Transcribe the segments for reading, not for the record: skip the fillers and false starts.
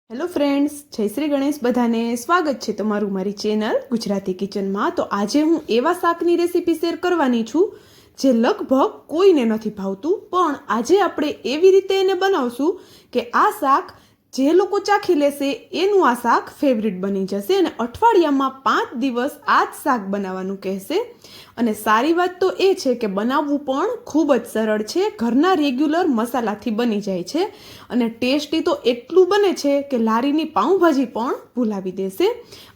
Hello friends, જય શ્રી ગણેશ. બધાને સ્વાગત છે તમારું મારી ચેનલ ગુજરાતી કિચનમાં. તો આજે હું એવા શાકની રેસીપી શેર કરવાની છું જે લગભગ કોઈને નથી ભાવતું, પણ આજે આપણે એવી રીતે એને બનાવશું કે આ શાક જે લોકો ચાખી લેશે એનું આ શાક ફેવરિટ બની જશે અને અઠવાડિયામાં 5 દિવસ આ જ શાક બનાવવાનું કહેશે. અને સારી વાત તો એ છે કે બનાવવું પણ ખૂબ જ સરળ છે, ઘરના રેગ્યુલર મસાલાથી બની જાય છે અને ટેસ્ટી તો એટલું બને છે કે લારીની પાઉંભાજી પણ ભૂલાવી દેશે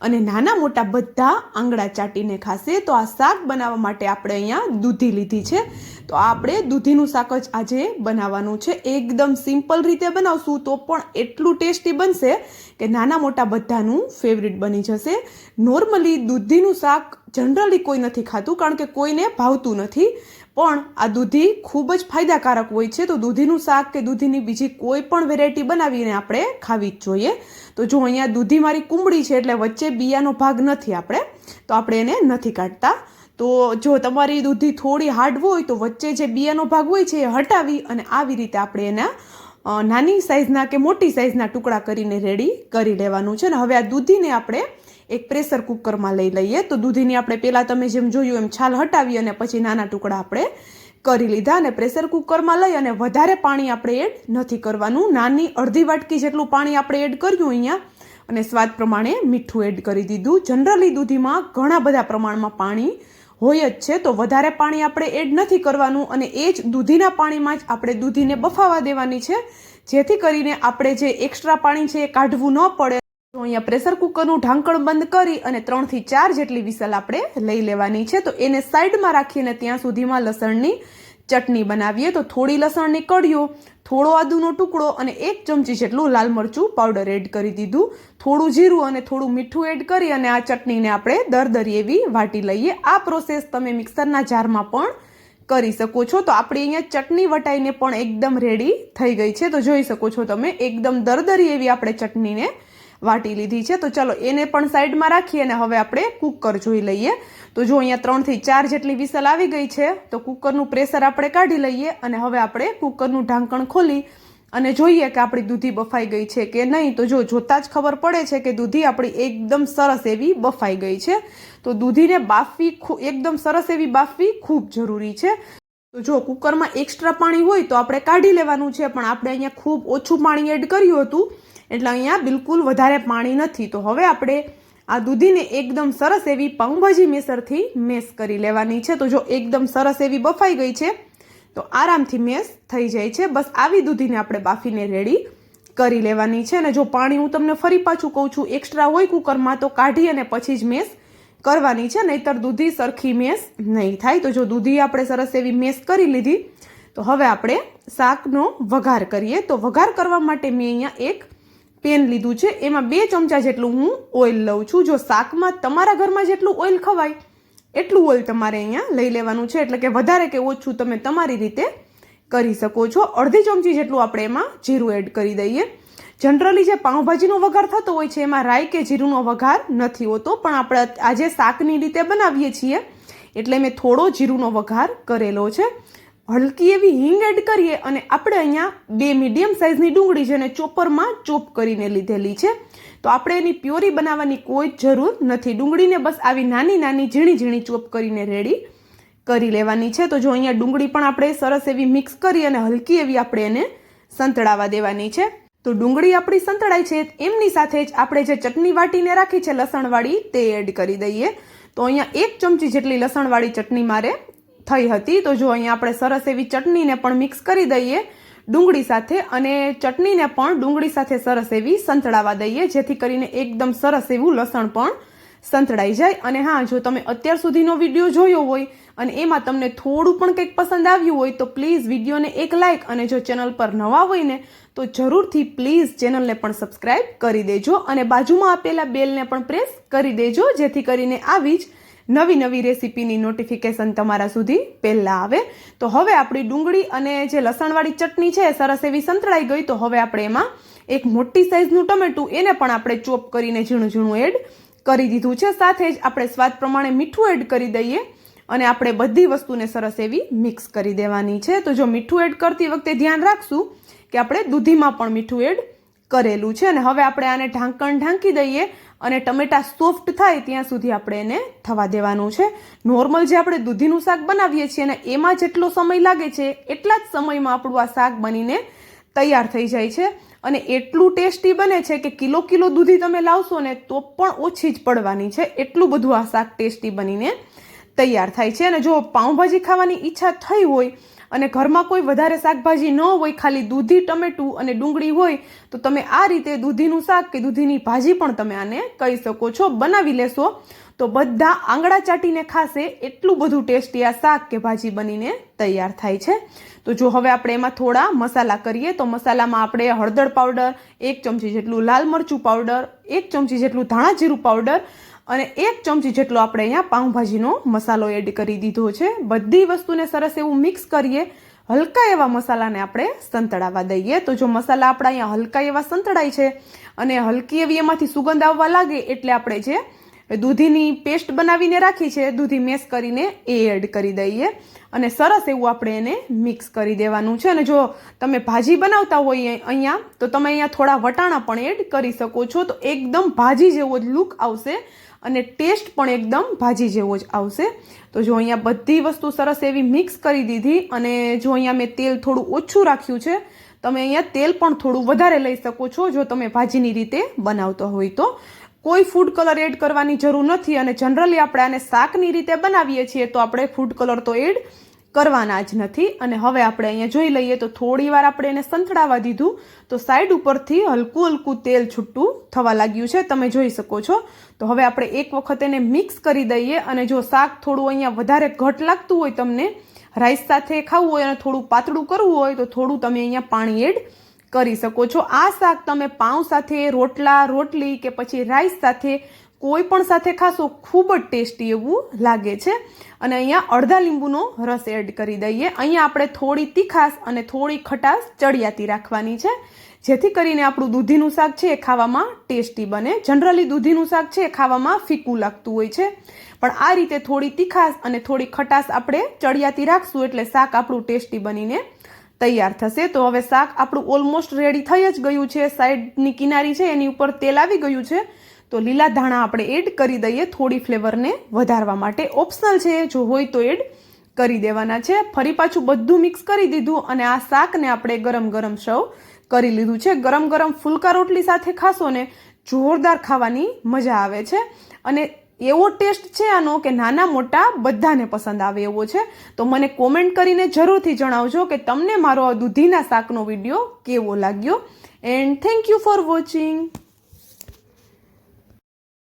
અને નાના મોટા બધા આંગળા ચાટીને ખાશે. તો આ શાક બનાવવા માટે આપણે અહીંયા દૂધી લીધી છે. તો આપણે દૂધીનું શાક જ આજે બનાવવાનું છે. એકદમ સિમ્પલ રીતે બનાવશું તો પણ એટલું ટેસ્ટી બનશે કે નાના મોટા બધાનું ફેવરિટ બની જશે. નોર્મલી દૂધીનું શાક જનરલી કોઈ નથી ખાતું કારણ કે કોઈને ભાવતું નથી, પણ આ દૂધી ખૂબ જ ફાયદાકારક હોય છે. તો દૂધીનું શાક કે દૂધીની બીજી કોઈ પણ વેરાયટી બનાવીને આપણે ખાવી જ જોઈએ. તો જો અહીંયા દૂધી મારી કુંબળી છે એટલે વચ્ચે બિયાનો ભાગ નથી, આપણે એને નથી કાઢતા. તો જો તમારી દૂધી થોડી હાર્ડ હોય તો વચ્ચે જે બિયાનો ભાગ હોય છે એ હટાવી અને આવી રીતે આપણે એના નાની સાઇઝના કે મોટી સાઇઝના ટુકડા કરીને રેડી કરી લેવાનું છે. ને હવે આ દૂધીને આપણે એક પ્રેશર કુકરમાં લઈ લઈએ. તો દૂધીની આપણે પહેલાં તમે જેમ જોયું એમ છાલ હટાવી અને પછી નાના ટુકડા આપણે કરી લીધા અને પ્રેશર કુકરમાં લઈ અને વધારે પાણી આપણે એડ નથી કરવાનું. નાની અડધી વાટકી જેટલું પાણી આપણે એડ કર્યું અહીંયા અને સ્વાદ પ્રમાણે મીઠું એડ કરી દીધું. જનરલી દૂધીમાં ઘણા બધા પ્રમાણમાં પાણી હોય જ છે, તો વધારે પાણી આપણે એડ નથી કરવાનું અને એ જ દૂધીના પાણીમાં જ આપણે દૂધીને બફાવા દેવાની છે, જેથી કરીને આપણે જે એક્સ્ટ્રા પાણી છે એ કાઢવું ન પડે. તો અહીંયા પ્રેશર કુકરનું ઢાંકણ બંધ કરી અને 3 થી 4 જેટલી વિસલ આપણે લઈ લેવાની છે. તો એને સાઈડમાં રાખીને ત્યાં સુધીમાં લસણની ચટણી બનાવીએ. તો થોડી લસણની કળીઓ, થોડો આદુનો ટુકડો અને 1 ચમચી જેટલું લાલ મરચું પાવડર એડ કરી દીધું, થોડું જીરું અને થોડું મીઠું એડ કરી અને આ ચટણીને આપણે દરદરી એવી વાટી લઈએ. આ પ્રોસેસ તમે મિક્સરના જારમાં પણ કરી શકો છો. તો આપણે અહીંયા ચટણી વટાઈને પણ એકદમ રેડી થઈ ગઈ છે. તો જોઈ શકો છો તમે, એકદમ દરદરી એવી આપણે ચટણીને વાટી લીધી છે. તો ચલો એને પણ સાઈડમાં રાખીએ અને હવે આપણે કુકર જોઈ લઈએ. તો જો અહીંયા 3 થી 4 જેટલી વિસલ આવી ગઈ છે. તો કુકરનું પ્રેશર આપણે કાઢી લઈએ અને હવે આપણે કુકરનું ઢાંકણ ખોલી અને જોઈએ કે આપણી દૂધી બફાઈ ગઈ છે કે નહીં. તો જોતાં જ ખબર પડે છે કે દૂધી આપણી એકદમ સરસ એવી બફાઈ ગઈ છે. તો દૂધીને બાફવી એકદમ સરસ એવી બાફવી ખૂબ જરૂરી છે. તો જો કુકરમાં એક્સ્ટ્રા પાણી હોય તો આપણે કાઢી લેવાનું છે, પણ આપણે અહીંયા ખૂબ ઓછું પાણી એડ કર્યું હતું એટલે અહીંયા બિલકુલ વધારે પાણી નથી. તો હવે આપણે આ દૂધીને એકદમ સરસ એવી પાઉંભાજી મેસરથી મેશ કરી લેવાની છે. તો જો એકદમ સરસ એવી બફાઈ ગઈ છે તો આરામથી મેશ થઈ જાય છે. બસ આવી દૂધીને આપણે બાફીને રેડી કરી લેવાની છે. અને જો પાણી હું તમને ફરી પાછું કહું છું, એક્સ્ટ્રા હોય કુકરમાં તો કાઢી અને પછી જ મેશ કરવાની છે, નહીંતર દૂધી સરખી મેશ નહીં થાય. તો જો દૂધી આપણે સરસ એવી મેશ કરી લીધી. તો હવે આપણે શાકનો વઘાર કરીએ. તો વઘાર કરવા માટે મેં અહીંયા એક પેન લીધું છે, એમાં 2 ચમચા જેટલું હું ઓઇલ લઉં છું. જો શાકમાં તમારા ઘરમાં જેટલું ઓઇલ ખવાય એટલું ઓઇલ તમારે અહીંયા લઈ લેવાનું છે, એટલે કે વધારે કે ઓછું તમે તમારી રીતે કરી શકો છો. અડધી ચમચી જેટલું આપણે એમાં જીરું એડ કરી દઈએ. જનરલી જે પાઉંભાજીનો વઘાર થતો હોય છે એમાં રાઈ કે જીરુંનો વઘાર નથી હોતો, પણ આપણે આજે શાકની રીતે બનાવીએ છીએ એટલે મેં થોડો જીરુંનો વઘાર કરેલો છે. હલકી એવી હિંગ એડ કરીએ અને આપણે અહીંયા 2 મીડિયમ સાઇઝની ડુંગળી જેને ચોપરમાં ચોપ કરીને લીધેલી છે. તો આપણે એની પ્યોરી બનાવવાની કોઈ જ જરૂર નથી. ડુંગળીને બસ આવી નાની નાની ઝીણી ઝીણી ચોપ કરીને રેડી કરી લેવાની છે. તો જો અહીંયા ડુંગળી પણ આપણે સરસ એવી મિક્સ કરી અને હલકી એવી આપણે એને સંતળાવા દેવાની છે. તો ડુંગળી આપણી સંતળાય છે એમની સાથે જ આપણે જે ચટણી વાટીને રાખી છે લસણવાળી તે એડ કરી દઈએ. તો અહીંયા 1 ચમચી જેટલી લસણવાળી ચટણી મારે થઈ હતી. તો જો અહીંયા આપણે સરસ એવી ચટણીને પણ મિક્સ કરી દઈએ ડુંગળી સાથે અને ચટણીને પણ ડુંગળી સાથે સરસ એવી સંતળાવા દઈએ, જેથી કરીને એકદમ સરસ એવું લસણ પણ સંતળાઈ જાય. અને હા, જો તમે અત્યાર સુધીનો વિડીયો જોયો હોય અને એમાં તમને થોડું પણ કંઈક પસંદ આવ્યું હોય તો પ્લીઝ વિડીયોને એક લાઇક અને જો ચેનલ પર નવા હોય ને તો જરૂરથી પ્લીઝ ચેનલને પણ સબસ્ક્રાઈબ કરી દેજો અને બાજુમાં આપેલા બેલને પણ પ્રેસ કરી દેજો, જેથી કરીને આવી જ નવી રેસીપીની નોટિફિકેશન તમારા સુધી પહેલાં આવે. તો હવે આપણી ડુંગળી અને જે લસણવાળી ચટણી છે સરસ એવી સંતળાઈ ગઈ. તો હવે આપણે એમાં એક મોટી સાઇઝનું ટમેટું એને પણ આપણે ચોપ કરીને ઝીણું ઝીણું એડ કરી દીધું છે. સાથે જ આપણે સ્વાદ પ્રમાણે મીઠું એડ કરી દઈએ અને આપણે બધી વસ્તુને સરસ એવી મિક્સ કરી દેવાની છે. તો જો મીઠું એડ કરતી વખતે ધ્યાન રાખશું કે આપણે દૂધીમાં પણ મીઠું એડ કરેલું છે. અને હવે આપણે આને ઢાંકણ ઢાંકી દઈએ અને ટમેટા સોફ્ટ થાય ત્યાં સુધી આપણે એને થવા દેવાનું છે. નોર્મલ જે આપણે દૂધીનું શાક બનાવીએ છીએ ને એમાં જેટલો સમય લાગે છે એટલા જ સમયમાં આપણું આ શાક બનીને તૈયાર થઈ જાય છે. અને એટલું ટેસ્ટી બને છે કે કિલો દૂધી તમે લાવશો ને તો પણ ઓછી જ પડવાની છે. એટલું બધું આ શાક ટેસ્ટી બનીને તૈયાર થાય છે. અને જો પાઉંભાજી ખાવાની ઈચ્છા થઈ હોય અને ઘરમાં કોઈ વધારે શાકભાજી ન હોય, ખાલી દૂધી, ટમેટું અને ડુંગળી હોય, તો તમે આ રીતે દૂધીનું શાક કે દૂધીની ભાજી પણ તમે આને કહી શકો છો. બનાવી લેશો તો બધા આંગળા ચાટીને ખાશે એટલું બધું ટેસ્ટી આ શાક કે ભાજી બનીને તૈયાર થાય છે. તો જો હવે આપણે એમાં થોડા મસાલા કરીએ તો મસાલામાં આપણે હળદર પાવડર 1 ચમચી જેટલું, લાલ મરચું પાવડર 1 ચમચી જેટલું, ધાણા જીરું પાવડર અને 1 ચમચી જેટલો આપણે અહીંયા પાઉંભાજીનો મસાલો એડ કરી દીધો છે. બધી વસ્તુને સરસ એવું મિક્સ કરીએ. હલકા એવા મસાલાને આપણે સંતળાવા દઈએ. તો જો મસાલા આપણા અહીંયા હલકા એવા સંતળાય છે અને હલકી એવી એમાંથી સુગંધ આવવા લાગે એટલે આપણે જે દૂધીની પેસ્ટ બનાવીને રાખી છે, દૂધી મેશ કરીને એ એડ કરી દઈએ અને સરસ એવું આપણે એને મિક્સ કરી દેવાનું છે. અને જો તમે ભાજી બનાવતા હોય અહીંયા તો તમે અહીંયા થોડા વટાણા પણ એડ કરી શકો છો. તો એકદમ ભાજી જેવો જ લુક આવશે અને ટેસ્ટ પણ એકદમ ભાજી જેવો જ આવશે. તો જો અહીંયા બધી વસ્તુ સરસ એવી મિક્સ કરી દીધી અને જો અહીંયા મેં તેલ થોડું ઓછું રાખ્યું છે. તમે અહીંયા તેલ પણ થોડું વધારે લઈ શકો છો જો તમે ભાજીની રીતે બનાવતો હોય તો. કોઈ ફૂડ કલર એડ કરવાની જરૂર નથી અને જનરલી આપણે આને શાકની રીતે બનાવીએ છીએ તો આપણે ફૂડ કલર તો એડ કરવાના જ નથી. અને હવે આપણે અહીંયા જોઈ લઈએ તો થોડી વાર આપણે એને સંતળાવા દીધું તો સાઈડ ઉપરથી હલકું તેલ છૂટું થવા લાગ્યું છે, તમે જોઈ શકો છો. તો હવે આપણે એક વખત એને મિક્સ કરી દઈએ અને જો શાક થોડું અહીંયા વધારે ઘટ લાગતું હોય, તમને રાઈસ સાથે ખાવું હોય અને થોડું પાતળું કરવું હોય તો થોડું તમે અહીંયા પાણી એડ કરી શકો છો. આ શાક તમે પાઉં સાથે, રોટલા, રોટલી કે પછી રાઈસ સાથે કોઈ પણ સાથે ખાશો ખૂબ જ ટેસ્ટી એવું લાગે છે. અને અહીંયા અડધા લીંબુનો રસ એડ કરી દઈએ. અહીંયા આપણે થોડી તીખાશ અને થોડી ખટાશ ચડિયાતી રાખવાની છે જેથી કરીને આપણું દૂધીનું શાક છે એ ખાવામાં ટેસ્ટી બને. જનરલી દૂધીનું શાક છે એ ખાવામાં ફીકું લાગતું હોય છે, પણ આ રીતે થોડી તીખાશ અને થોડી ખટાશ આપણે ચડિયાતી રાખશું એટલે શાક આપણું ટેસ્ટી બનીને તૈયાર થશે. તો હવે શાક આપણું ઓલમોસ્ટ રેડી થઈ જ ગયું છે. સાઈડની કિનારી છે એની ઉપર તેલ આવી ગયું છે તો લીલા ધાણા આપણે એડ કરી દઈએ થોડી ફ્લેવરને વધારવા માટે. ઓપ્શનલ છે, જો હોય તો એડ કરી દેવાના છે. ફરી પાછું બધું મિક્સ કરી દીધું અને આ શાકને આપણે ગરમ સર્વ કરી લીધું છે. ગરમ ફુલકા રોટલી સાથે ખાશો ને જોરદાર ખાવાની મજા આવે છે અને એવો ટેસ્ટ છે આનો કે નાના મોટા બધાને પસંદ આવે એવો છે. તો મને કોમેન્ટ કરીને જરૂરથી જણાવજો કે તમને મારો આ દૂધીના શાકનો વિડીયો કેવો લાગ્યો. And thank you for watching.